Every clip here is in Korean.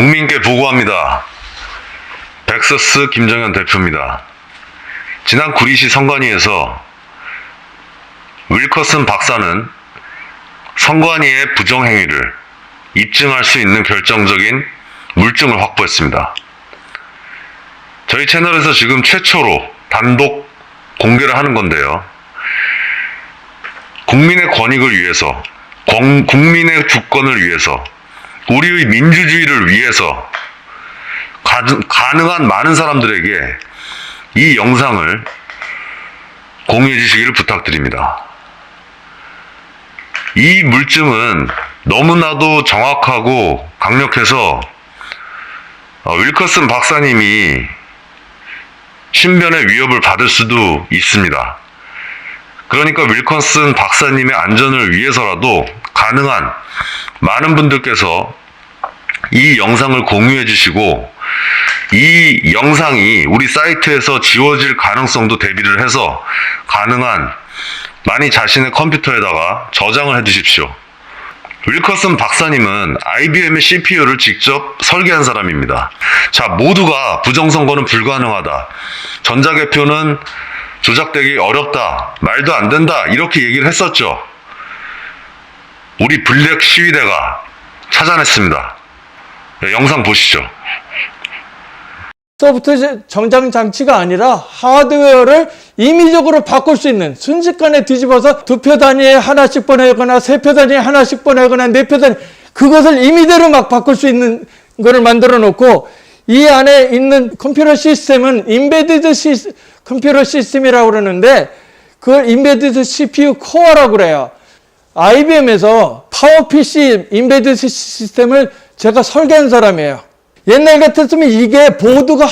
국민께 보고합니다. 백서스 김정현 대표입니다. 지난 구리시 선관위에서 윌커슨 박사는 선관위의 부정행위를 입증할 수 있는 결정적인 물증을 확보했습니다. 저희 채널에서 지금 최초로 단독 공개를 하는 건데요. 국민의 권익을 위해서, 국민의 주권을 위해서, 우리의 민주주의를 위해서 가능한 많은 사람들에게 이 영상을 공유해 주시기를 부탁드립니다. 이 물증은 너무나도 정확하고 강력해서 윌커슨 박사님이 신변의 위협을 받을 수도 있습니다. 그러니까 윌커슨 박사님의 안전을 위해서라도 가능한 많은 분들께서 이 영상을 공유해 주시고 이 영상이 우리 사이트에서 지워질 가능성도 대비를 해서 가능한 많이 자신의 컴퓨터에다가 저장을 해 두십시오. 윌커슨 박사님은 IBM의 CPU를 직접 설계한 사람입니다. 자, 모두가 부정선거는 불가능하다, 전자개표는 조작되기 어렵다, 말도 안 된다, 이렇게 얘기를 했었죠. 우리 블랙 시위대가 찾아냈습니다. 네, 영상 보시죠. 소프트 정장 장치가 아니라 하드웨어를 임의적으로 바꿀 수 있는, 순식간에 뒤집어서 2표 단위에 하나씩 보내거나 3표 단위에 하나씩 보내거나 4표 단위, 그것을 임의대로 막 바꿀 수 있는 거를 만들어 놓고, 이 안에 있는 컴퓨터 시스템은 임베디드 컴퓨터 시스템이라고 그러는데, 그걸 임베디드 CPU 코어라고 그래요. IBM에서 파워PC 임베디드 시스템을 제가 설계한 사람이에요. 옛날 같았으면 이게 보드가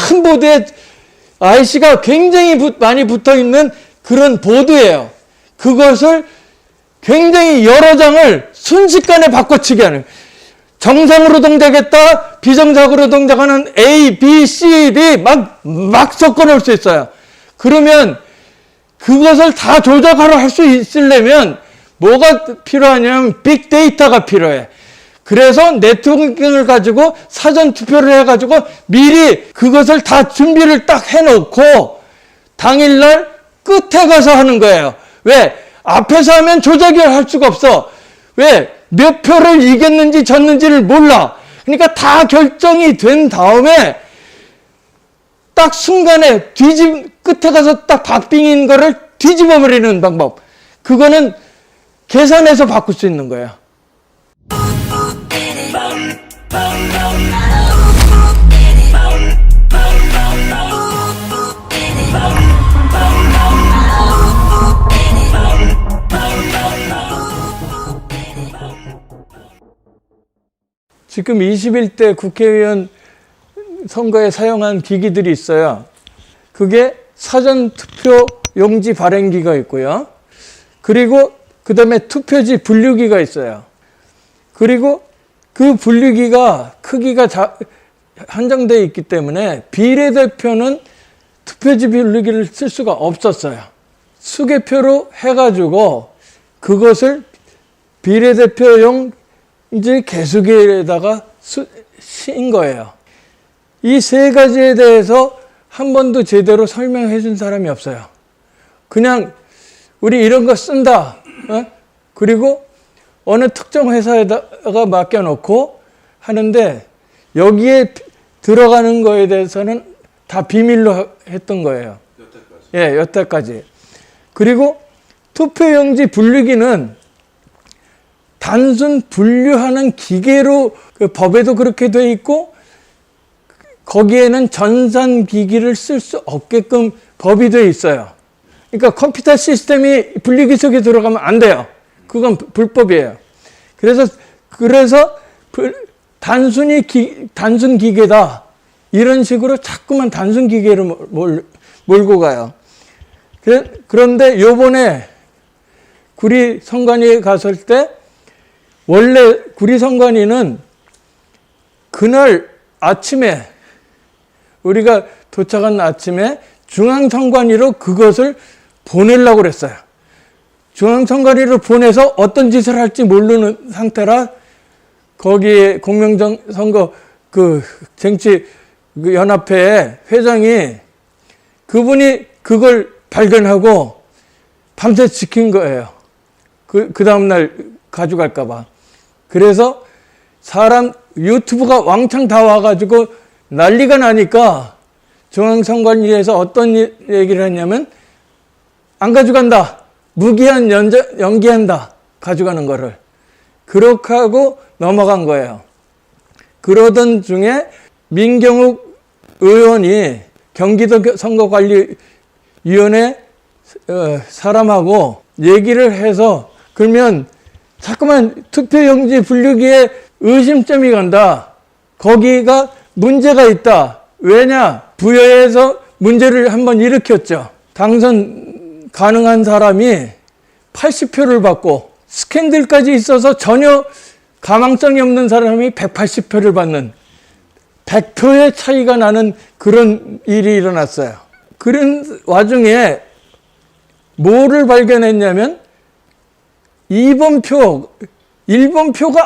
큰 보드에 IC가 굉장히 많이 붙어 있는 그런 보드예요. 그것을 굉장히 여러 장을 순식간에 바꿔치기 하는, 정상으로 동작했다, 비정상으로 동작하는 A, B, C, D 막 섞어 놓을 수 있어요. 그러면 그것을 다 조작하러 할 수 있으려면 뭐가 필요하냐면 빅데이터가 필요해. 그래서 네트워킹을 가지고 사전 투표를 해가지고 미리 그것을 다 준비를 딱 해놓고 당일날 끝에 가서 하는 거예요. 왜? 앞에서 하면 조작을 할 수가 없어. 왜? 몇 표를 이겼는지 졌는지를 몰라. 그러니까 다 결정이 된 다음에 딱 순간에 끝에 가서 딱 박빙인 거를 뒤집어 버리는 방법. 그거는 계산해서 바꿀 수 있는 거예요. 지금 21대 국회의원 선거에 사용한 기기들이 있어요. 그게 사전투표 용지 발행기가 있고요. 그리고 그 다음에 투표지 분류기가 있어요. 그리고 그 분류기가 크기가 한정되어 있기 때문에 비례대표는 투표지 분류기를 쓸 수가 없었어요. 수개표로 해가지고 그것을 비례대표용 이제 개수기에다가 씌인 거예요. 이 세 가지에 대해서 한 번도 제대로 설명해 준 사람이 없어요. 그냥 우리 이런 거 쓴다. 그리고 어느 특정 회사에다가 맡겨놓고 하는데 여기에 들어가는 거에 대해서는 다 비밀로 했던 거예요. 여태까지. 예, 여태까지. 그리고 투표용지 분류기는 단순 분류하는 기계로 그 법에도 그렇게 돼 있고 거기에는 전산기기를 쓸 수 없게끔 법이 돼 있어요. 그러니까 컴퓨터 시스템이 분류기 속에 들어가면 안 돼요. 그건 불법이에요. 그래서 단순 기계다, 이런 식으로 자꾸만 단순 기계로 몰고 가요. 그런데 요번에 구리 선관위에 갔을 때 원래 구리 선관위는 그날 아침에, 우리가 도착한 아침에 중앙선관위로 그것을 보내려고 그랬어요. 중앙선관위로 보내서 어떤 짓을 할지 모르는 상태라 거기에 공명선거 그 정치 그 연합회 회장이 그분이 그걸 발견하고 밤새 지킨 거예요. 그 다음날 가져갈까봐. 그래서 사람 유튜브가 왕창 다 와가지고 난리가 나니까 중앙선관위에서 어떤 얘기를 했냐면 안 가져간다. 무기한 연기한다. 가져가는 거를. 그렇게 하고 넘어간 거예요. 그러던 중에 민경욱 의원이 경기도 선거관리위원회 사람하고 얘기를 해서 그러면 자꾸만 투표용지 분류기에 의심점이 간다. 거기가 문제가 있다. 왜냐? 부여에서 문제를 한번 일으켰죠. 당선 가능한 사람이 80표를 받고 스캔들까지 있어서 전혀 가망성이 없는 사람이 180표를 받는 100표의 차이가 나는 그런 일이 일어났어요. 그런 와중에 뭐를 발견했냐면 1번표가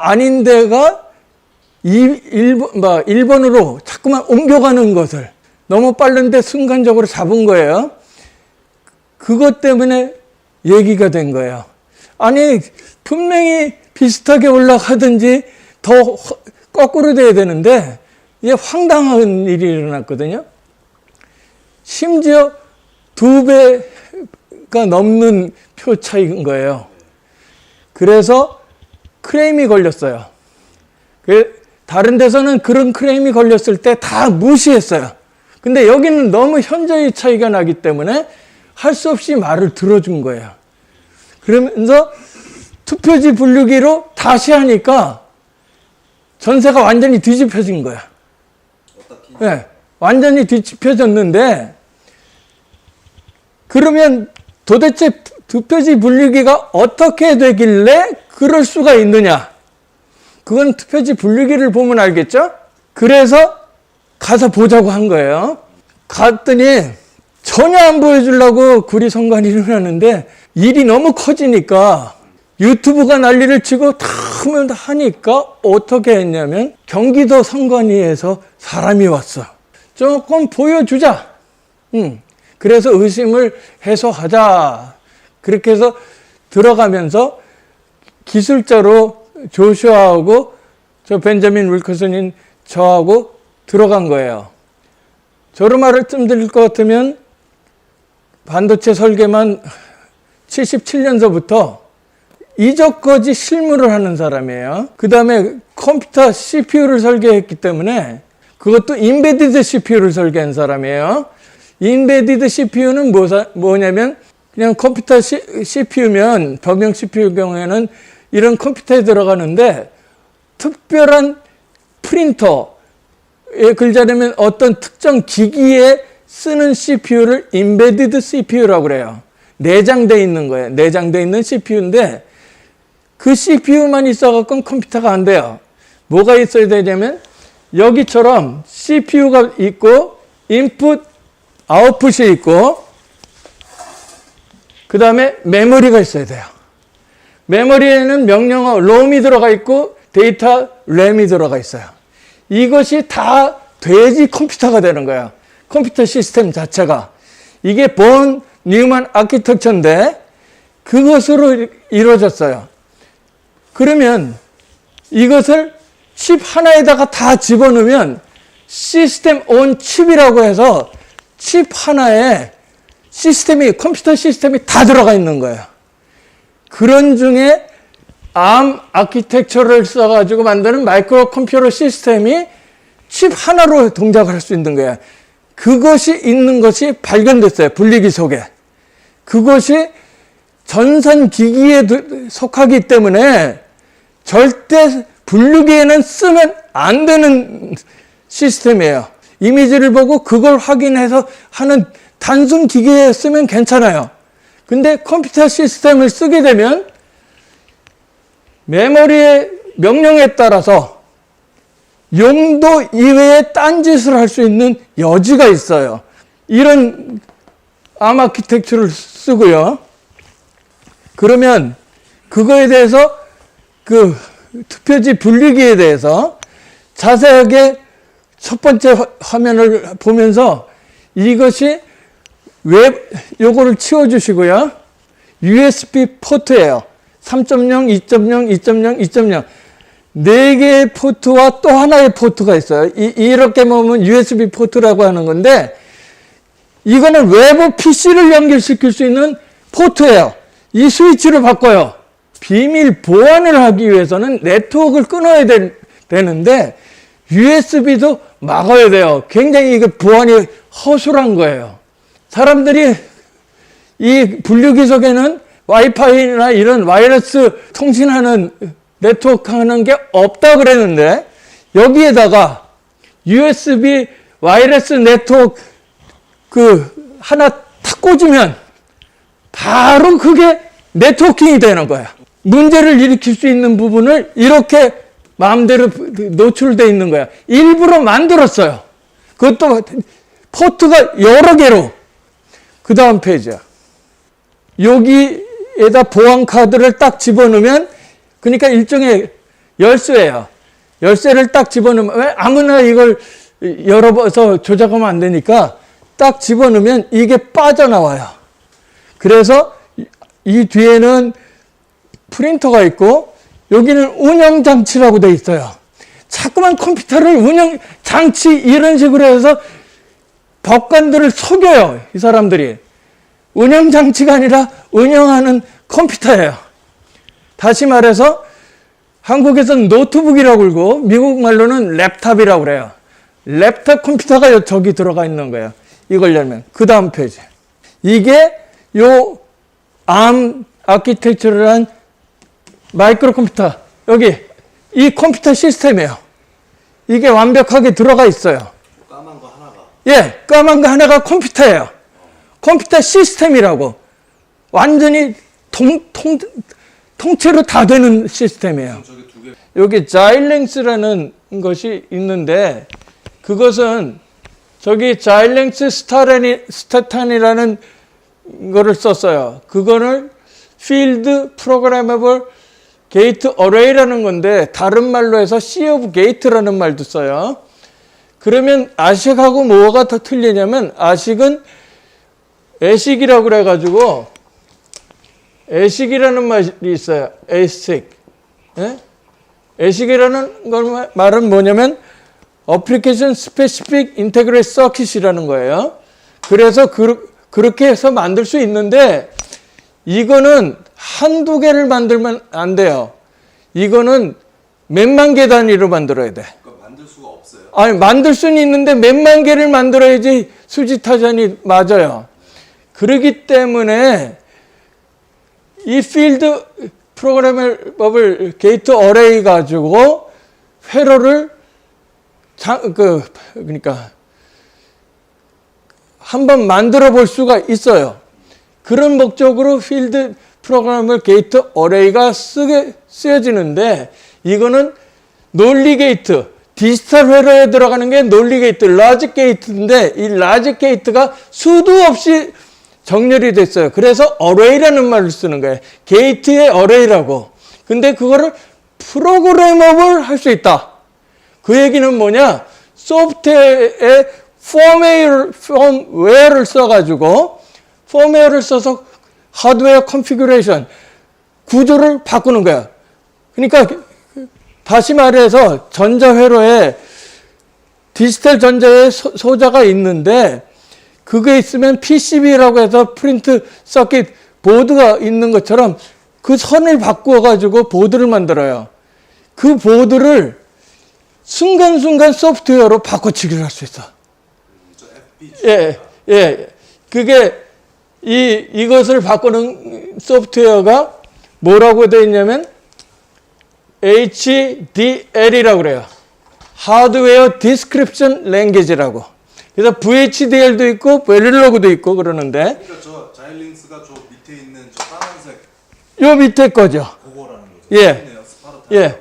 아닌 데가 1번으로 자꾸만 옮겨가는 것을 너무 빠른데 순간적으로 잡은 거예요. 그것 때문에 얘기가 된 거예요. 아니 분명히 비슷하게 올라가든지 더 거꾸로 돼야 되는데 이게 황당한 일이 일어났거든요. 심지어 2배가 넘는 표 차이인 거예요. 그래서 크레임이 걸렸어요. 다른 데서는 그런 크레임이 걸렸을 때 다 무시했어요. 근데 여기는 너무 현저히 차이가 나기 때문에 할 수 없이 말을 들어준 거예요. 그러면서 투표지 분류기로 다시 하니까 전세가 완전히 뒤집혀진 거야. 네, 완전히 뒤집혀졌는데 그러면 도대체 투표지 분류기가 어떻게 되길래 그럴 수가 있느냐? 그건 투표지 분류기를 보면 알겠죠? 그래서 가서 보자고 한 거예요. 갔더니 전혀 안 보여주려고 구리선관위를 하는데 일이 너무 커지니까 유튜브가 난리를 치고 다 하니까 어떻게 했냐면 경기도 선관위에서 사람이 왔어. 조금 보여주자. 그래서 의심을 해소하자. 그렇게 해서 들어가면서 기술자로 조슈아하고 저 벤자민 윌커슨인 저하고 들어간 거예요. 저로 말씀드릴 것 같으면 반도체 설계만 77년서부터 이적거지 실무를 하는 사람이에요. 그 다음에 컴퓨터 CPU를 설계했기 때문에 그것도 인베디드 CPU를 설계한 사람이에요. 인베디드 CPU는 뭐냐면 그냥 컴퓨터 CPU면 범용 CPU 경우에는 이런 컴퓨터에 들어가는데 특별한 프린터에 글자라면 어떤 특정 기기에 쓰는 CPU를 인베디드 CPU라고 그래요. 내장되어 있는 거예요. 내장되어 있는 CPU인데 그 CPU만 있어갖고 컴퓨터가 안 돼요. 뭐가 있어야 되냐면 여기처럼 CPU가 있고 인풋, 아웃풋이 있고 그 다음에 메모리가 있어야 돼요. 메모리에는 명령어 ROM이 들어가 있고 데이터 RAM이 들어가 있어요. 이것이 다 돼야지 컴퓨터가 되는 거예요. 컴퓨터 시스템 자체가. 이게 본 뉴먼 아키텍처인데 그것으로 이루어졌어요. 그러면 이것을 칩 하나에다가 다 집어넣으면 시스템 온 칩이라고 해서 칩 하나에 시스템이, 컴퓨터 시스템이 다 들어가 있는 거예요. 그런 중에 ARM 아키텍처를 써가지고 만드는 마이크로 컴퓨터 시스템이 칩 하나로 동작을 할 수 있는 거예요. 그것이 있는 것이 발견됐어요. 분리기 속에. 그것이 전산 기기에 속하기 때문에 절대 분류기에는 쓰면 안 되는 시스템이에요. 이미지를 보고 그걸 확인해서 하는 단순 기기에 쓰면 괜찮아요. 근데 컴퓨터 시스템을 쓰게 되면 메모리의 명령에 따라서 용도 이외에 딴짓을 할 수 있는 여지가 있어요. 이런 ARM 아키텍처를 쓰고요. 그러면 그거에 대해서 그 투표지 분리기에 대해서 자세하게 첫 번째 화면을 보면서 이것이 요거를 치워주시고요. USB 포트예요. 3.0, 2.0, 2.0, 2.0. 4개의 포트와 또 하나의 포트가 있어요. 이렇게 보면 USB 포트라고 하는 건데, 이거는 외부 PC를 연결시킬 수 있는 포트예요. 이 스위치를 바꿔요. 비밀 보안을 하기 위해서는 네트워크를 끊어야 되는데, USB도 막아야 돼요. 굉장히 이거 보안이 허술한 거예요. 사람들이 이 분류기 속에는 와이파이나 이런 와이어리스 통신하는 네트워크 하는 게 없다 그랬는데, 여기에다가 USB 와이어리스 네트워크 하나 탁 꽂으면 바로 그게 네트워킹이 되는 거야. 문제를 일으킬 수 있는 부분을 이렇게 마음대로 노출되어 있는 거야. 일부러 만들었어요. 그것도 포트가 여러 개로. 그 다음 페이지야. 여기에다 보안 카드를 딱 집어넣으면, 그러니까 일종의 열쇠예요. 열쇠를 딱 집어넣으면, 왜 아무나 이걸 열어서 조작하면 안 되니까 딱 집어넣으면 이게 빠져나와요. 그래서 이 뒤에는 프린터가 있고, 여기는 운영장치라고 돼 있어요. 자꾸만 컴퓨터를 운영장치 이런 식으로 해서 법관들을 속여요. 이 사람들이. 운영장치가 아니라 운영하는 컴퓨터예요. 다시 말해서 한국에서는 노트북이라고 그러고 미국 말로는 랩탑이라고 그래요. 랩탑 컴퓨터가 저기 들어가 있는 거예요. 이걸 열면. 그 다음 페이지. 이게 요 ARM 아키텍처럴한 마이크로 컴퓨터. 여기 이 컴퓨터 시스템이에요. 이게 완벽하게 들어가 있어요. 까만 거 하나가. 예, 까만 거 하나가 컴퓨터예요. 컴퓨터 시스템이라고. 완전히 통째로 다 되는 시스템이에요. 저기 두 개. 여기 자일랭스라는 것이 있는데, 그것은 저기 자일랭스 스타탄이라는 거를 썼어요. 그거를 필드 프로그래머블 게이트 어레이라는 건데, 다른 말로 해서 C of Gate라는 말도 써요. 그러면 아식하고 뭐가 더 틀리냐면, 아식은 애식이라고 그래가지고, 애식이라는 말이 있어요. ASIC. 예? 애식이라는 말은 뭐냐면, Application Specific Integrated Circuit이라는 거예요. 그래서 그렇게 해서 만들 수 있는데, 이거는 한두 개를 만들면 안 돼요. 이거는 몇만 개 단위로 만들어야 돼. 그러니까 만들 수가 없어요. 아니, 만들 수는 있는데 몇만 개를 만들어야지 수지타전이 맞아요. 그렇기 때문에 이 필드 프로그래머블 게이트 어레이 가지고 회로를 그러니까 한번 만들어 볼 수가 있어요. 그런 목적으로 필드 프로그래머블 게이트 어레이가 쓰여지는데, 이거는 논리 게이트, 디지털 회로에 들어가는 게 논리 게이트, 라지 게이트인데, 이 라지 게이트가 수도 없이 정렬이 됐어요. 그래서 어레이라는 말을 쓰는 거예요. 게이트의 어레이라고. 근데 그거를 프로그래머블 할 수 있다. 그 얘기는 뭐냐? 소프트웨어에 펌웨어를 써가지고, 펌웨어를 써서 하드웨어 컨피규레이션, 구조를 바꾸는 거야. 그러니까 다시 말해서 전자회로에 디지털 전자의 소자가 있는데, 그게 있으면 PCB라고 해서 프린트 서킷 보드가 있는 것처럼 그 선을 바꾸어가지고 보드를 만들어요. 그 보드를 순간순간 소프트웨어로 바꿔치기를 할 수 있어. 예, 예. 그게 이것을 바꾸는 소프트웨어가 뭐라고 되어 있냐면 HDL이라고 그래요. 하드웨어 디스크립션 랭귀지라고. 그래서 VHDL도 있고 벨릴로그도 있고 그러는데, 그러니까 저 자일링스가 저 밑에 있는 저 까만색 요 밑에 거죠. 그거라는 거죠. 예. 있네요, 스파르타. 예.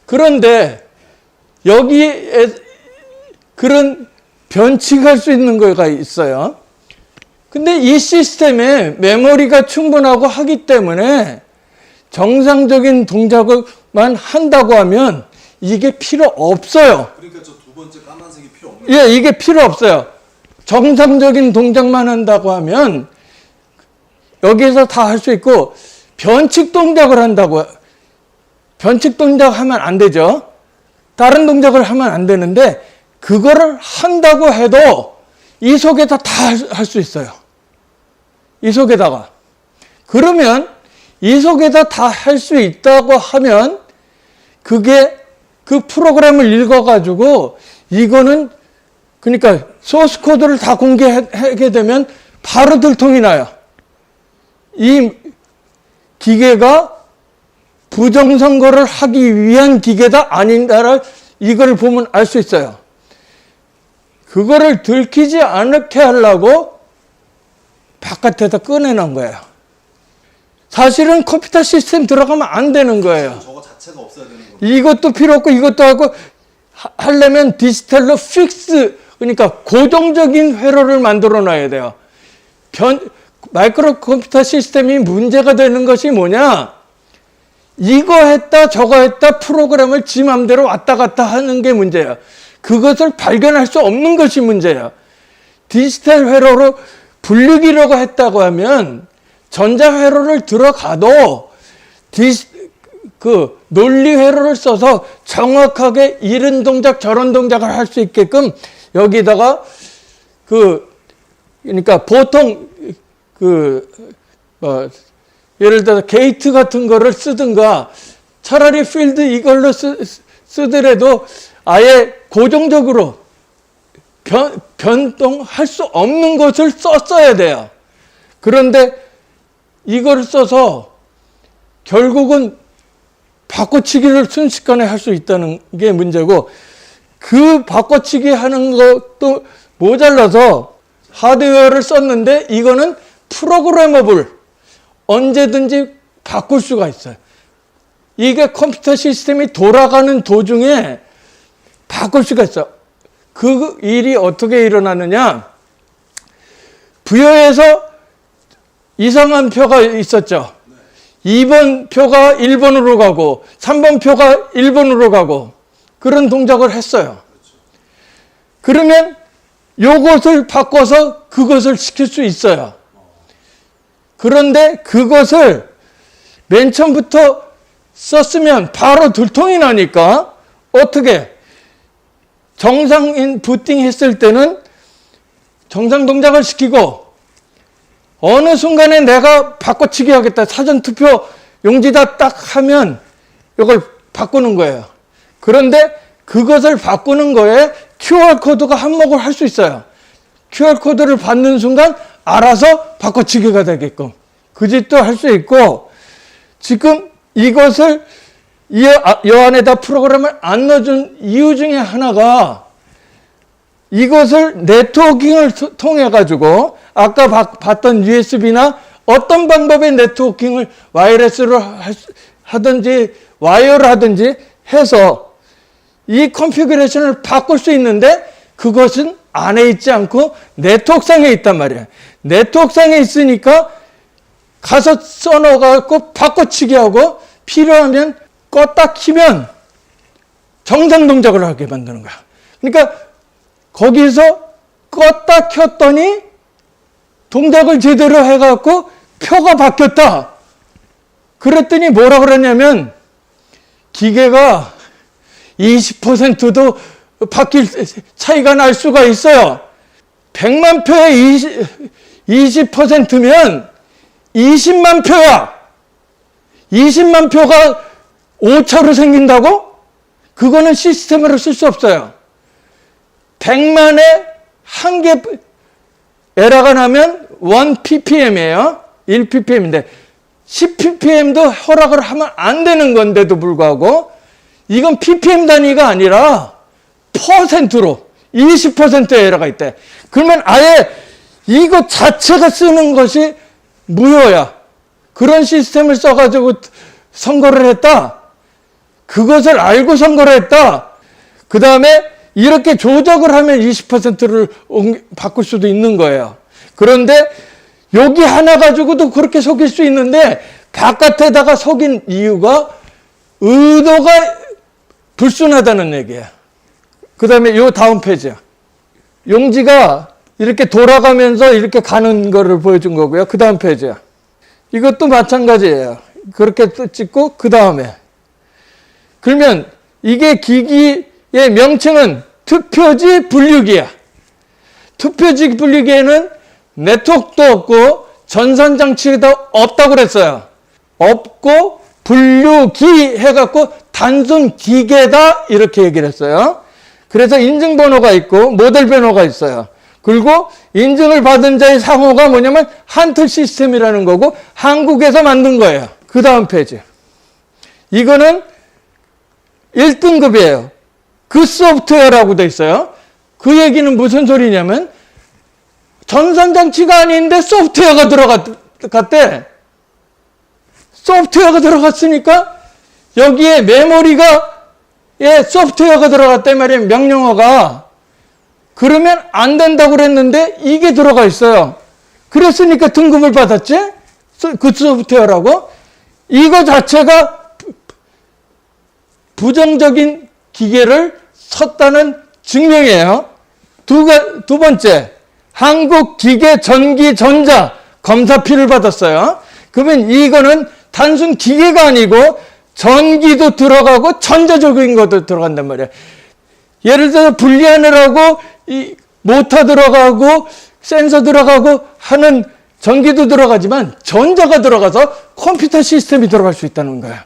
그런데 여기에 그런 변칙할 수 있는 거가 있어요. 근데 이 시스템에 메모리가 충분하고 하기 때문에 정상적인 동작을 것만 한다고 하면 이게 필요 없어요. 그러니까 저 두 번째 까만색이 필요 없는 예, 이게 필요 없어요. 정상적인 동작만 한다고 하면 여기서 다 할 수 있고, 변칙 동작을 한다고, 변칙 동작 하면 안 되죠. 다른 동작을 하면 안 되는데, 그거를 한다고 해도 이 속에다 다 할 수 있어요. 이 속에다가. 그러면 이 속에다 다 할 수 있다고 하면 그게 그 프로그램을 읽어가지고 이거는 그러니까 소스 코드를 다 공개하게 되면 바로 들통이 나요. 이 기계가 부정선거를 하기 위한 기계다 아닌가를 이걸 보면 알 수 있어요. 그거를 들키지 않게 하려고 바깥에다 꺼내놓은 거예요. 사실은 컴퓨터 시스템 들어가면 안 되는 거예요. 저거 자체가 없어야 되는 거예요. 이것도 필요 없고 이것도 하고 하려면 디지털로 픽스, 그러니까 고정적인 회로를 만들어 놔야 돼요. 마이크로 컴퓨터 시스템이 문제가 되는 것이 뭐냐? 이거 했다 저거 했다 프로그램을 지 맘대로 왔다 갔다 하는 게 문제예요. 그것을 발견할 수 없는 것이 문제예요. 디지털 회로로 분류기라고 했다고 하면 전자회로를 들어가도 그 논리 회로를 써서 정확하게 이런 동작 저런 동작을 할 수 있게끔 여기다가 그러니까 보통 예를 들어서 게이트 같은 거를 쓰든가 차라리 필드 이걸로 쓰더라도 아예 고정적으로 변동할 수 없는 것을 썼어야 돼요. 그런데 이걸 써서 결국은 바꿔치기를 순식간에 할 수 있다는 게 문제고, 그 바꿔치기 하는 것도 모자라서 하드웨어를 썼는데 이거는 프로그래머블, 언제든지 바꿀 수가 있어요. 이게 컴퓨터 시스템이 돌아가는 도중에 바꿀 수가 있어요. 그 일이 어떻게 일어나느냐? 부여에서 이상한 표가 있었죠. 2번 표가 1번으로 가고 3번 표가 1번으로 가고 그런 동작을 했어요. 그러면 요것을 바꿔서 그것을 시킬 수 있어요. 그런데 그것을 맨 처음부터 썼으면 바로 들통이 나니까 어떻게 정상인 부팅 했을 때는 정상 동작을 시키고 어느 순간에 내가 바꿔치기 하겠다. 사전투표 용지다 딱 하면 이걸 바꾸는 거예요. 그런데 그것을 바꾸는 거에 QR코드가 한몫을 할 수 있어요. QR코드를 받는 순간 알아서 바꿔치기가 되게끔. 그 짓도 할 수 있고, 지금 이것을 이 안에다 프로그램을 안 넣어준 이유 중에 하나가 이것을 네트워킹을 통해 가지고 아까 봤던 USB나 어떤 방법의 네트워킹을 와이어리스로 하든지 와이어를 하든지 해서 이 컨피그레이션을 바꿀 수 있는데 그것은 안에 있지 않고 네트워크상에 있단 말이에요. 네트워크상에 있으니까 가서 써넣어갖고 바꿔치기 하고 필요하면 껐다 키면 정상 동작을 하게 만드는 거야. 그러니까 거기서 껐다 켰더니 동작을 제대로 해갖고 표가 바뀌었다. 그랬더니 뭐라 그랬냐면 기계가 20%도 바뀔 차이가 날 수가 있어요. 100만 표에 20%면 20만 표야. 20만 표가 오차로 생긴다고? 그거는 시스템으로 쓸 수 없어요. 100만에 한 개 에러가 나면 1ppm이에요. 1ppm인데 10ppm도 허락을 하면 안 되는 건데도 불구하고 이건 ppm 단위가 아니라 퍼센트로 20%의 에러가 있대. 그러면 아예 이거 자체가 쓰는 것이 무효야. 그런 시스템을 써가지고 선거를 했다. 그것을 알고 선거를 했다. 그 다음에 이렇게 조작을 하면 20%를 바꿀 수도 있는 거예요. 그런데 여기 하나 가지고도 그렇게 속일 수 있는데 바깥에다가 속인 이유가 의도가 불순하다는 얘기예요. 그 다음에 요 다음 페이지야. 용지가 이렇게 돌아가면서 이렇게 가는 거를 보여준 거고요. 그 다음 페이지야. 이것도 마찬가지예요. 그렇게 또 찍고 그 다음에. 그러면 이게 기기의 명칭은 투표지 분류기야. 투표지 분류기에는 네트워크도 없고 전산장치도 없다고 그랬어요. 없고 분류기 해갖고 단순 기계다 이렇게 얘기를 했어요. 그래서 인증번호가 있고 모델 번호가 있어요. 그리고 인증을 받은 자의 상호가 뭐냐면 한틀 시스템이라는 거고 한국에서 만든 거예요. 그 다음 페이지. 이거는 1등급이에요. 그 소프트웨어라고 돼 있어요. 그 얘기는 무슨 소리냐면 전산장치가 아닌데 소프트웨어가 들어갔대. 소프트웨어가 들어갔으니까 여기에 메모리가 소프트웨어가 들어갔단 말이에요. 명령어가. 그러면 안 된다고 그랬는데 이게 들어가 있어요. 그랬으니까 등급을 받았지? 그 소프트웨어라고. 이거 자체가 부정적인 기계를 썼다는 증명이에요. 두 번째, 한국기계전기전자 검사피를 받았어요. 그러면 이거는 단순 기계가 아니고 전기도 들어가고 전자적인 것도 들어간단 말이에요. 예를 들어서 분리하느라고 이 모터 들어가고 센서 들어가고 하는 전기도 들어가지만 전자가 들어가서 컴퓨터 시스템이 들어갈 수 있다는 거예요.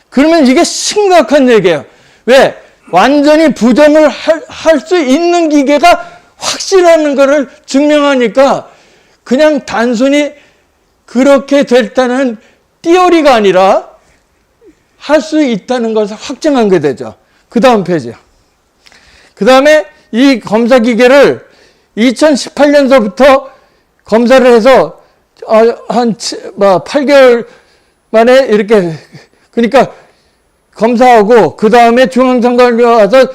그러면 이게 심각한 얘기예요. 왜? 완전히 부정을 할 수 있는 기계가 확실하는 것을 증명하니까 그냥 단순히 그렇게 됐다는 띠어리가 아니라 할 수 있다는 것을 확증한 게 되죠. 그 다음 페이지요. 그 다음에 이 검사 기계를 2018년서부터 검사를 해서 한 8개월 만에 이렇게 그러니까 검사하고 그 다음에 중앙선관위에 와서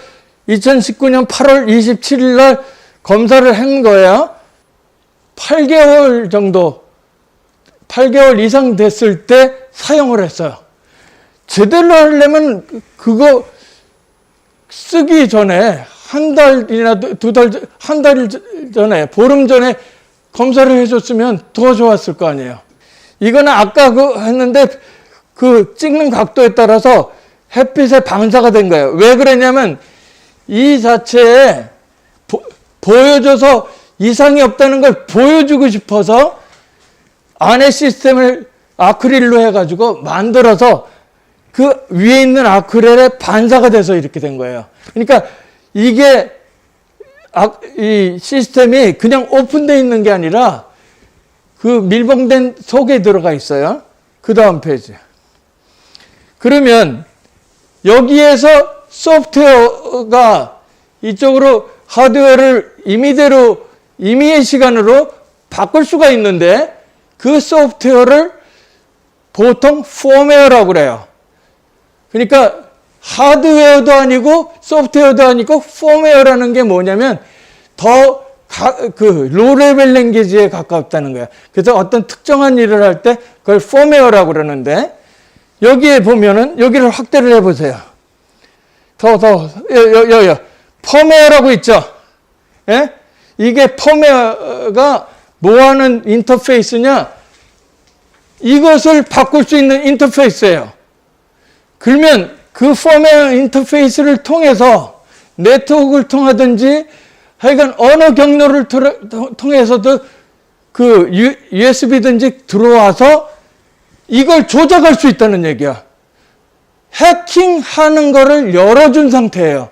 2019년 8월 27일 날 검사를 한 거예요. 8개월 정도 8개월 이상 됐을 때 사용을 했어요. 제대로 하려면 그거 쓰기 전에 한 달이나 한 달 전에 보름 전에 검사를 해줬으면 더 좋았을 거 아니에요. 이거는 아까 했는데 그 찍는 각도에 따라서 햇빛에 반사가 된 거예요. 왜 그러냐면 이 자체에 보여줘서 이상이 없다는 걸 보여주고 싶어서 안에 시스템을 아크릴로 해가지고 만들어서 그 위에 있는 아크릴에 반사가 돼서 이렇게 된 거예요. 그러니까 이게 이 시스템이 그냥 오픈되어 있는 게 아니라 그 밀봉된 속에 들어가 있어요. 그 다음 페이지. 그러면 여기에서 소프트웨어가 이쪽으로 하드웨어를 임의의 시간으로 바꿀 수가 있는데 그 소프트웨어를 보통 펌웨어라고 그래요. 그러니까 하드웨어도 아니고 소프트웨어도 아니고 펌웨어라는 게 뭐냐면 더 로레벨 랭귀지에 가깝다는 거예요. 그래서 어떤 특정한 일을 할 때 그걸 펌웨어라고 그러는데 여기에 보면은 여기를 확대를 해보세요. 펌웨어라고 있죠. 예? 이게 펌웨어가 뭐하는 인터페이스냐? 이것을 바꿀 수 있는 인터페이스예요. 그러면 그 펌웨어 인터페이스를 통해서 네트워크를 통하든지 하여간 어느 경로를 통해서도 그 USB든지 들어와서 이걸 조작할 수 있다는 얘기야. 해킹하는 거를 열어준 상태예요.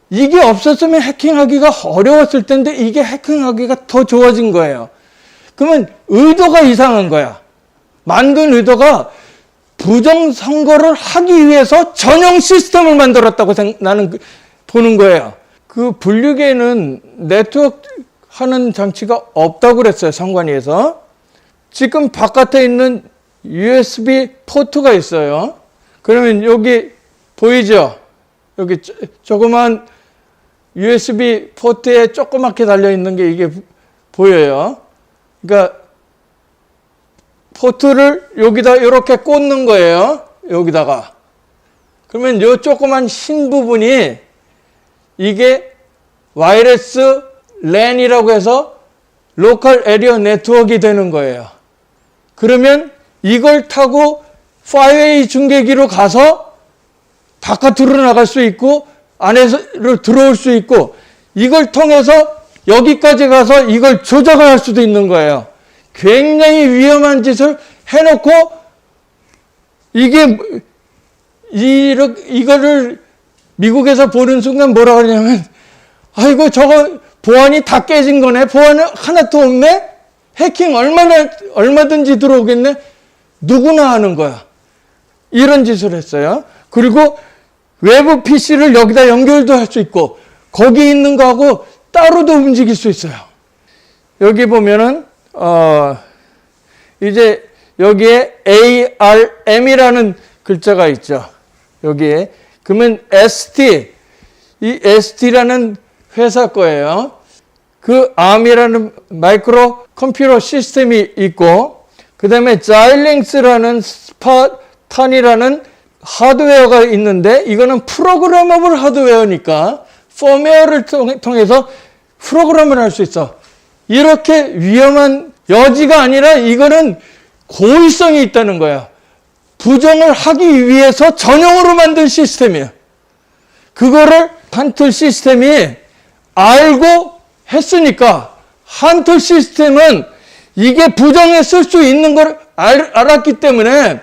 이게 없었으면 해킹하기가 어려웠을 텐데 이게 해킹하기가 더 좋아진 거예요. 그러면 의도가 이상한 거야. 만든 의도가 부정선거를 하기 위해서 전용 시스템을 만들었다고 나는 보는 거예요. 그 분류기에는 네트워크 하는 장치가 없다고 그랬어요. 선관위에서. 지금 바깥에 있는 USB 포트가 있어요. 그러면 여기 보이죠? 여기 조그만 USB 포트에 조그맣게 달려있는 게 이게 보여요. 그러니까 포트를 여기다 이렇게 꽂는 거예요. 여기다가. 그러면 요 조그만 흰 부분이 이게 와이어리스 랜이라고 해서 로컬 에리어 네트워크가 되는 거예요. 그러면 이걸 타고 5웨이 중계기로 가서 바깥으로 나갈 수 있고 안에로 들어올 수 있고 이걸 통해서 여기까지 가서 이걸 조작할 수도 있는 거예요. 굉장히 위험한 짓을 해놓고 이거를 미국에서 보는 순간 뭐라 그러냐면 아이고 저거 보안이 다 깨진 거네. 보안 하나도 없네. 해킹 얼마든지 들어오겠네. 누구나 하는 거야. 이런 짓을 했어요. 그리고 외부 PC를 여기다 연결도 할 수 있고 거기 있는 거하고 따로도 움직일 수 있어요. 여기 보면은 이제 여기에 ARM이라는 글자가 있죠. 여기에 그러면 ST 이 ST라는 회사 거예요. 그 ARM이라는 마이크로 컴퓨터 시스템이 있고 그 다음에 자일링스라는 스파탄이라는 하드웨어가 있는데 이거는 프로그래머블 하드웨어니까 펌웨어를 통해서 프로그램을 할 수 있어. 이렇게 위험한 여지가 아니라 이거는 고의성이 있다는 거야. 부정을 하기 위해서 전용으로 만든 시스템이에요. 그거를 한툴 시스템이 알고 했으니까 한툴 시스템은 이게 부정에 쓸 수 있는 걸 알았기 때문에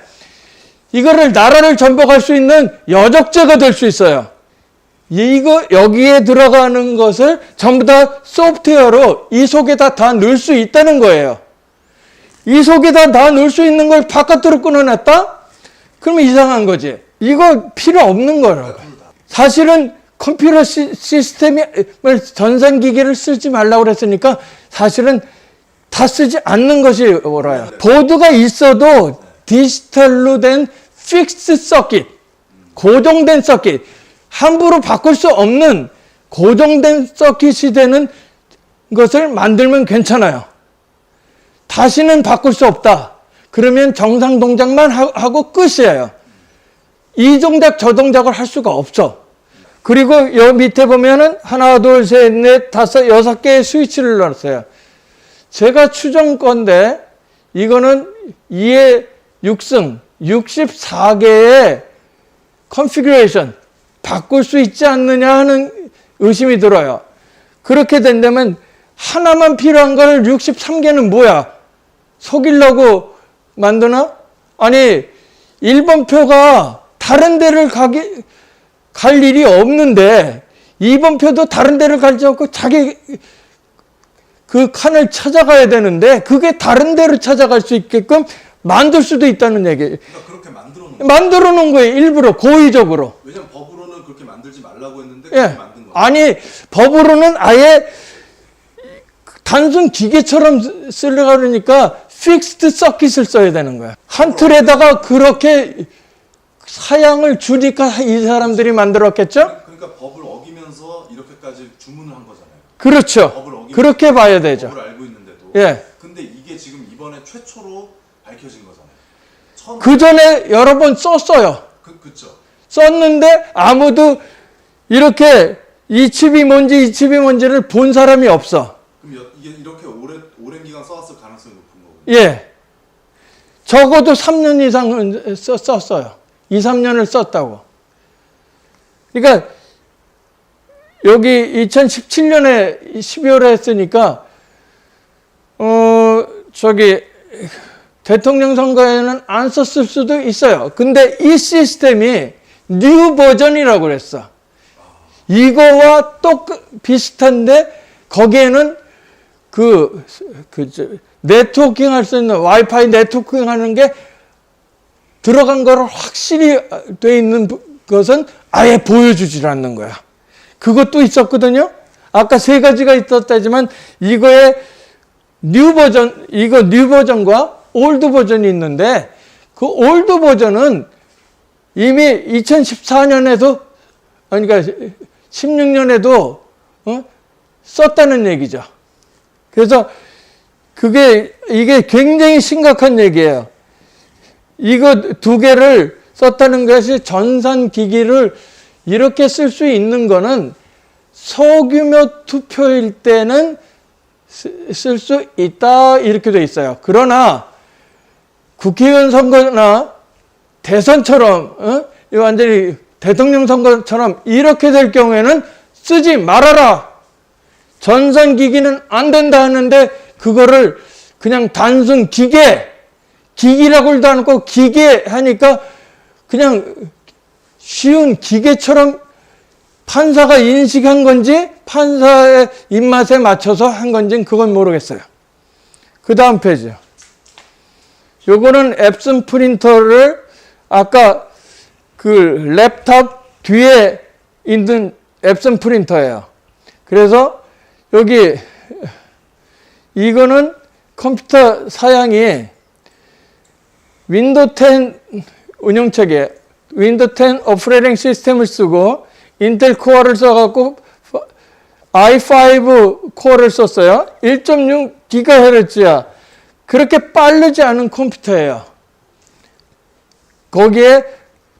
이거를 나라를 전복할 수 있는 여적죄가 될 수 있어요. 이거 여기에 들어가는 것을 전부 다 소프트웨어로 이 속에다 다 넣을 수 있다는 거예요. 이 속에다 다 넣을 수 있는 걸 바깥으로 끊어냈다? 그러면 이상한 거지. 이거 필요 없는 거라고. 사실은 컴퓨터 시스템을 전산기기를 쓰지 말라고 그랬으니까 사실은 다 쓰지 않는 것이 옳아요. 보드가 있어도 디지털로 된 픽스 서킷, 고정된 서킷, 함부로 바꿀 수 없는 고정된 서킷이 되는 것을 만들면 괜찮아요. 다시는 바꿀 수 없다. 그러면 정상 동작만 하고 끝이에요. 이 동작 저 동작을 할 수가 없어. 그리고 여 밑에 보면은 하나, 둘, 셋, 넷, 다섯, 6개의 스위치를 넣었어요. 제가 추정 건데 이거는 2의 6승 64개의 컨피규레이션 바꿀 수 있지 않느냐 하는 의심이 들어요. 그렇게 된다면 하나만 필요한 걸 63개는 뭐야? 속이려고 만드나? 아니 1번 표가 다른 데를 갈 일이 없는데 2번 표도 다른 데를 가지 않고 자기 그 칸을 찾아가야 되는데 그게 다른 데를 찾아갈 수 있게끔 만들 수도 있다는 얘기예요. 그러니까 그렇게 만들어 놓은 거예요. 일부러 고의적으로. 왜냐면 법으로는 그렇게 만들지 말라고 했는데 예. 그렇게 만든 거예요. 아니 법으로는 아예 단순 기계처럼 쓰려고 그러니까 픽스드 서킷을 써야 되는 거야. 한 틀에다가 그렇게 사양을 주니까 이 사람들이 만들었겠죠? 그러니까 법을 어기면서 이렇게까지 주문을 한 거잖아요. 그렇죠. 법을 어기면서 그렇게 봐야 되죠. 법을 알고 있는데도. 예. 근데 이게 지금 이번에 최초로 밝혀진 거잖아요. 처음 그 전에 여러 번 썼어요. 그쵸. 썼는데 아무도 이렇게 이 칩이 뭔지를 본 사람이 없어. 그럼 이게 이렇게 오랜 기간 써왔을 가능성이 높은 거군요. 예. 적어도 3년 이상은 썼어요. 2, 3년을 썼다고. 그러니까 여기 2017년에 12월에 했으니까 대통령 선거에는 안 썼을 수도 있어요. 근데 이 시스템이 뉴 버전이라고 그랬어. 이거와 비슷한데 거기에는 네트워킹 할 수 있는 와이파이 네트워킹 하는 게 들어간 거를 확실히 돼 있는 것은 아예 보여주질 않는 거야. 그것도 있었거든요. 아까 3가지가 있었다지만 이거의 뉴 버전과 올드 버전이 있는데 그 올드 버전은 이미 2014년에도 그러니까 16년에도 썼다는 얘기죠. 그래서 이게 굉장히 심각한 얘기예요. 이거 2개를 썼다는 것이 전산기기를 이렇게 쓸 수 있는 거는 소규모 투표일 때는 쓸 수 있다 이렇게 돼 있어요. 그러나 국회의원 선거나 대선처럼 완전히 대통령 선거처럼 이렇게 될 경우에는 쓰지 말아라. 전산기기는 안 된다 하는데 그거를 그냥 단순 기기라고도 않고 기계 하니까 그냥 쉬운 기계처럼 판사가 인식한 건지 판사의 입맛에 맞춰서 한 건지는 그건 모르겠어요. 그 다음 페이지. 요거는 앱슨 프린터를 아까 그 랩탑 뒤에 있는 앱슨 프린터예요. 그래서 여기 이거는 컴퓨터 사양이 윈도우 10 운영체계, 윈도우 10 오퍼레이팅 시스템을 쓰고 인텔 코어를 써갖고 i5 코어를 썼어요. 1.6 GHz야. 그렇게 빠르지 않은 컴퓨터예요. 거기에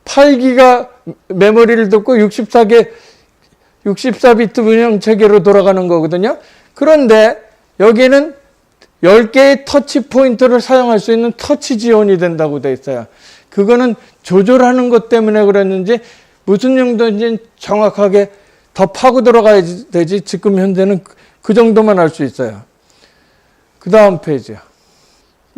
8기가 메모리를 뒀고 64비트 운영체계로 돌아가는 거거든요. 그런데 여기는 10개의 터치 포인트를 사용할 수 있는 터치 지원이 된다고 돼 있어요. 그거는 조절하는 것 때문에 그랬는지 무슨 용도인지 정확하게 더 파고 들어가야 되지 지금 현재는 그 정도만 알 수 있어요. 그 다음 페이지요.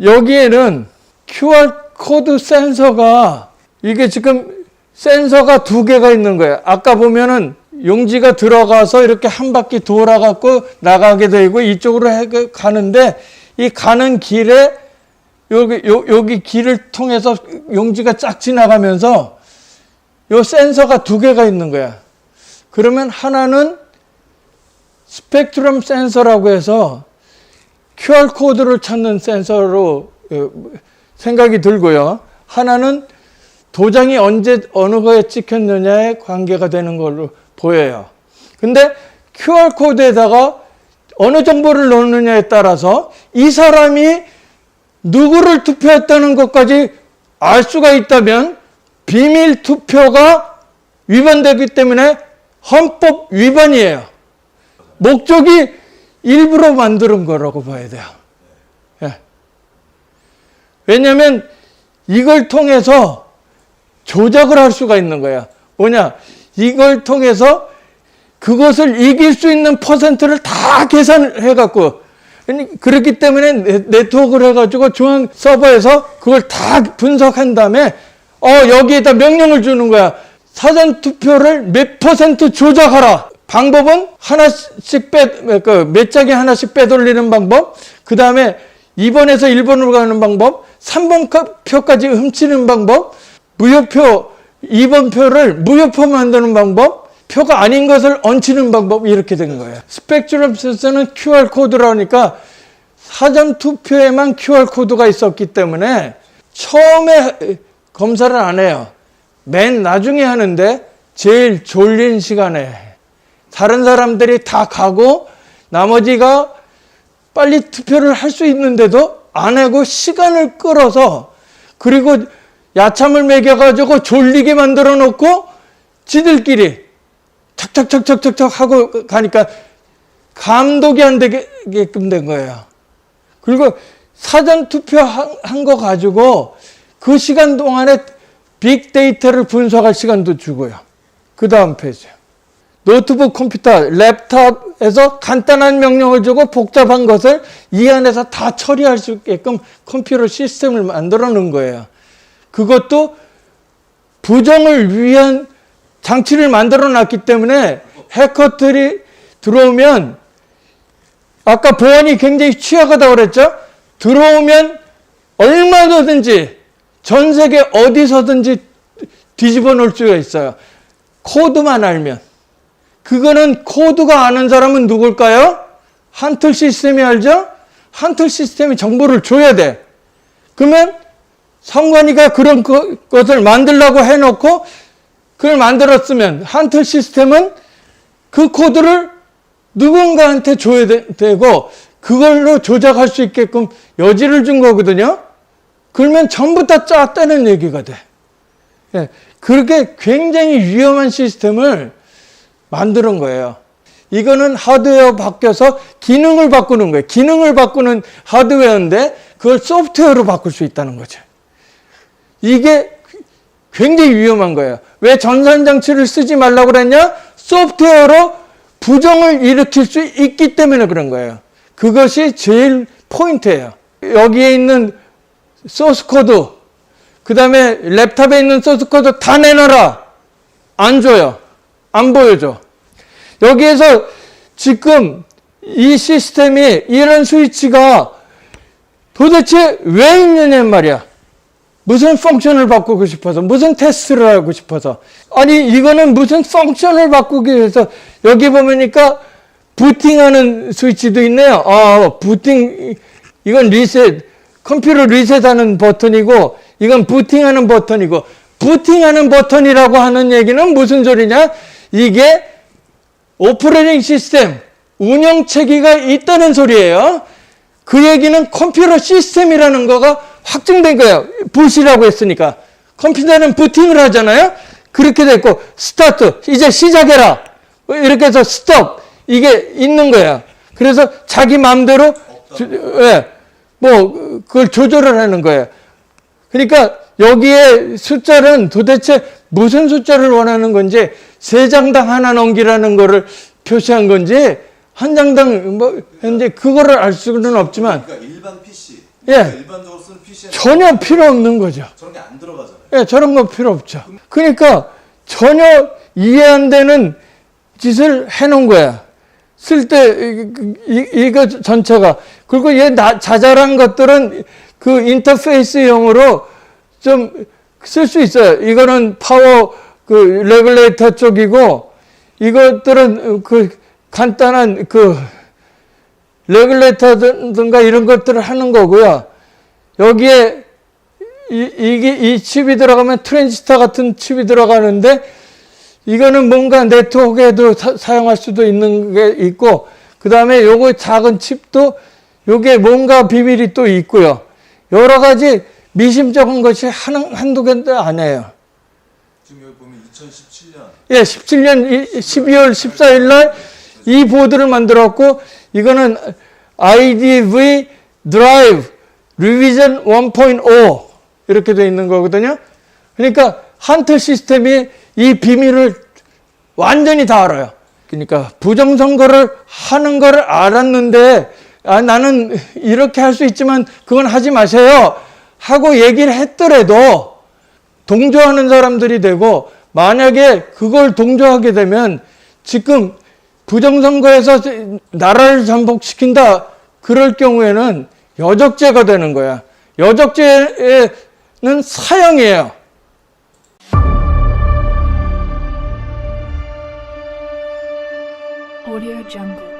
여기에는 QR코드 센서가 이게 지금 센서가 2개가 있는 거예요. 아까 보면은 용지가 들어가서 이렇게 한 바퀴 돌아갖고 나가게 되고 이쪽으로 가는데 이 가는 길에 여기 길을 통해서 용지가 쫙 지나가면서 요 센서가 2개가 있는 거야. 그러면 하나는 스펙트럼 센서라고 해서 QR코드를 찾는 센서로 생각이 들고요. 하나는 도장이 언제 어느 거에 찍혔느냐에 관계가 되는 걸로 보여요. 근데 QR코드에다가 어느 정보를 넣느냐에 따라서 이 사람이 누구를 투표했다는 것까지 알 수가 있다면 비밀 투표가 위반되기 때문에 헌법 위반이에요. 목적이 일부러 만드는 거라고 봐야 돼요. 예. 왜냐하면 이걸 통해서 조작을 할 수가 있는 거야. 뭐냐? 이걸 통해서 그것을 이길 수 있는 퍼센트를 다 계산해갖고 그렇기 때문에 네트워크를 해가지고 중앙 서버에서 그걸 다 분석한 다음에 여기에다 명령을 주는 거야. 사전 투표를 몇 퍼센트 조작하라. 방법은 하나씩 몇 장에 하나씩 빼돌리는 방법, 그 다음에 2번에서 1번으로 가는 방법, 3번 표까지 훔치는 방법, 무효표, 2번 표를 무효표 만드는 방법, 표가 아닌 것을 얹히는 방법, 이렇게 된 거예요. 스펙트럼 센서는 QR코드라니까 사전 투표에만 QR코드가 있었기 때문에 처음에 검사를 안 해요. 맨 나중에 하는데 제일 졸린 시간에 다른 사람들이 다 가고 나머지가 빨리 투표를 할 수 있는데도 안 하고 시간을 끌어서 그리고 야참을 먹여가지고 졸리게 만들어 놓고 지들끼리 착착착착착착 하고 가니까 감독이 안 되게끔 된 거예요. 그리고 사전 투표한 거 가지고 그 시간 동안에 빅데이터를 분석할 시간도 주고요. 그 다음 페이지. 노트북 컴퓨터, 랩탑에서 간단한 명령을 주고 복잡한 것을 이 안에서 다 처리할 수 있게끔 컴퓨터 시스템을 만들어 놓은 거예요. 그것도 부정을 위한 장치를 만들어 놨기 때문에 해커들이 들어오면 아까 보안이 굉장히 취약하다고 그랬죠? 들어오면 얼마든지 전 세계 어디서든지 뒤집어 놓을 수가 있어요. 코드만 알면. 그거는 코드가 아는 사람은 누굴까요? 한틀 시스템이 알죠? 한틀 시스템이 정보를 줘야 돼. 그러면 성관이가 그런 것을 만들려고 해놓고 그걸 만들었으면 한틀 시스템은 그 코드를 누군가한테 줘야 되고 그걸로 조작할 수 있게끔 여지를 준 거거든요. 그러면 전부 다 짰다는 얘기가 돼. 예, 그렇게 굉장히 위험한 시스템을 만드는 거예요. 이거는 하드웨어 바뀌어서 기능을 바꾸는 거예요. 기능을 바꾸는 하드웨어인데 그걸 소프트웨어로 바꿀 수 있다는 거죠. 이게 굉장히 위험한 거예요. 왜 전산장치를 쓰지 말라고 그랬냐? 소프트웨어로 부정을 일으킬 수 있기 때문에 그런 거예요. 그것이 제일 포인트예요. 여기에 있는 소스 코드, 그 다음에 랩탑에 있는 소스 코드 다 내놔라. 안 줘요. 안 보여줘. 여기에서 지금 이 시스템이 이런 스위치가 도대체 왜 있느냐 말이야. 무슨 펑션을 바꾸고 싶어서, 무슨 테스트를 하고 싶어서. 아니 이거는 무슨 펑션을 바꾸기 위해서 여기 보니까 부팅하는 스위치도 있네요. 부팅, 이건 리셋, 컴퓨터 리셋하는 버튼이고 이건 부팅하는 버튼이고, 부팅하는 버튼이라고 하는 얘기는 무슨 소리냐? 이게 오퍼레이팅 시스템, 운영체계가 있다는 소리예요. 그 얘기는 컴퓨터 시스템이라는 거가 확증된 거예요. 붓이라고 했으니까. 컴퓨터는 부팅을 하잖아요. 그렇게 됐고, 스타트, 이제 시작해라. 이렇게 해서 스톱, 이게 있는 거야. 그래서 자기 마음대로, 그걸 조절을 하는 거예요. 그러니까 여기에 숫자는 도대체 무슨 숫자를 원하는 건지, 세 장당 하나 넘기라는 거를 표시한 건지, 한 장당 현재 그거를 알 수는 없지만, 그러니까 일반 PC, 예, 일반적으로 쓰는 PC에 전혀 필요 없는 거죠. 저런 게 안 들어가잖아요. 예, 저런 거 필요 없죠. 그러니까 전혀 이해 안 되는 짓을 해놓은 거야. 쓸 때 이거 전체가. 그리고 얘 자잘한 것들은 그 인터페이스용으로 좀 쓸 수 있어요. 이거는 파워 그 레귤레이터 쪽이고, 이것들은 그 간단한 그 레귤레이터든가 이런 것들을 하는 거고요. 여기에 이 칩이 들어가면 트랜지스터 같은 칩이 들어가는데, 이거는 뭔가 네트워크에도 사용할 수도 있는 게 있고, 그 다음에 요거 작은 칩도 요게 뭔가 비밀이 또 있고요. 여러 가지 미심쩍은 것이 한두 개도 아니에요. 지금 여기 보면 2017년. 예, 17년 12월 14일 날 이 보드를 만들었고, 이거는 IDV 드라이브 리비전 1.0 이렇게 되어 있는 거거든요. 그러니까 한틀 시스템이 이 비밀을 완전히 다 알아요. 그러니까 부정선거를 하는 걸 알았는데, 나는 이렇게 할 수 있지만 그건 하지 마세요 하고 얘기를 했더라도 동조하는 사람들이 되고, 만약에 그걸 동조하게 되면 지금 부정선거에서 나라를 전복시킨다 그럴 경우에는 여적죄가 되는 거야. 여적죄는 사형이에요. Audio Jungle.